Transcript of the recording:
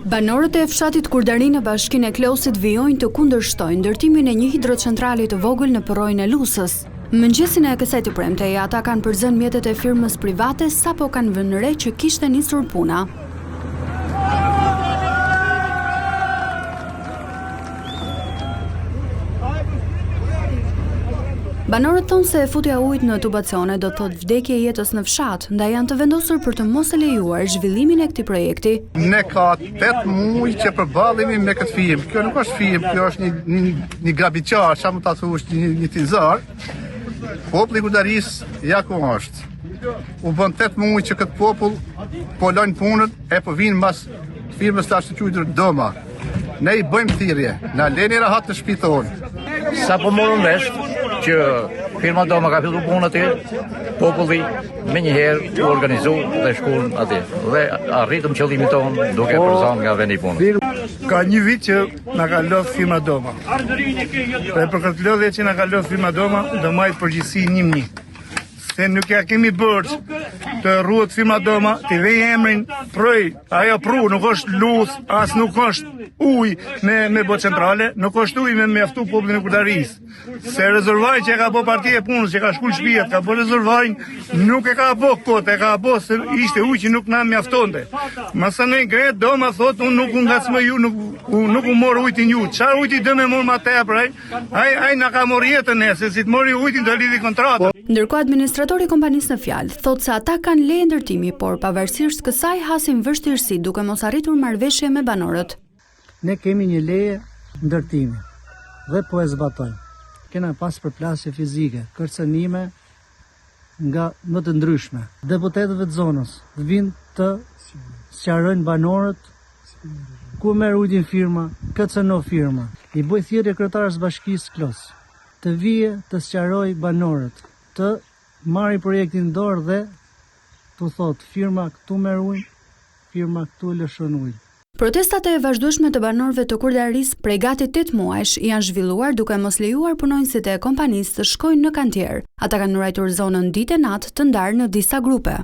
Banorët e fshatit Kurdari në bashkinë e Klosit vijojnë të kundërshtojnë ndërtimin e një hidrocentrali të vogël në përrojën e Lusës. Mëngjesin e kësaj të premte, ata kanë përzënë mjetet e firmës private sapo kanë vënë re që kishte nisur puna. Banorët thonë se futja ujit në tubacione do të thotë vdekje e jetës në fshat, ndaj janë të vendosur për të mos e lejuar zhvillimin e këtij projekti. Ne ka 8 muaj që përballemi me këtë firmë. Kjo nuk është firmë, kjo është një grabiçar, çfarë mund ta thuash, një tizar. Populli i Kurdarisë ja ku është. U bën 8 muaj që këtë popull po lën punën e po vinë mbas firmës tash të quajtur Doma. Ne i bëjmë thirrje, na leni rahat në shtëpi tonë. Sa po morëm vesh që firma Doma ka filluar punën aty, populli me njëherë u organizu dhe shkuan aty. Dhe arritëm qëllimin tonë duke përzarë nga vendi punës. Ka një vit që na ka lodh firma Doma. Dhe për këtë lodhje që na ka lodh firma Doma, do marrë përgjegjësi 1-1. Se nuk ja kemi bërë të rruhet firma Doma, të vej emrin proj, ajo pru, nuk është luz, as nuk është ujë me bo centrale, nuk është ujë me mjaftu popullin e Kurdarisë. Se rezervaj që e ka bo partia e punës, që ka shkull shtëpiat, ka bo rezervaj, nuk e ka bo kot, e ka bo se ishte ujë që nuk na mjaftonte. Masa ne gret Doma thot, unë nuk unë ngacmoj ju, nuk u mor ujtin ju. Çfarë ujti dë me mor ma tepër, ai na ka mor jetën e, se si të mori ujtin do lidhi kontratë. Ndërkohë administratori i kompanisë në fjalë thotë se ata kanë leje ndërtimi, por pavarësisht kësaj hasin vështirësi duke mos arritur marrëveshje me banorët. Ne kemi një leje ndërtimi dhe po e zbatojmë. Kena pas përplasje fizike, kërcënime nga më të ndryshme. Deputetëve të zonës vinë të sqarojnë banorët ku merr ujin firma, KCNO firma. I bëj thirrje kryetarës bashkisë Klos të vije të sqaroj banorët, të marri projektin dorë dhe të thotë firma këtu merr ujin, firma këtu lëshon ujin. Protestat e vazhdueshme të banorëve të Kurdarisë prej gati 8 muajsh janë zhvilluar duke mos lejuar punonjësit e kompanisë të shkojnë në kantier. Ata kanë ruajtur zonën ditë e natë të ndarë në disa grupe.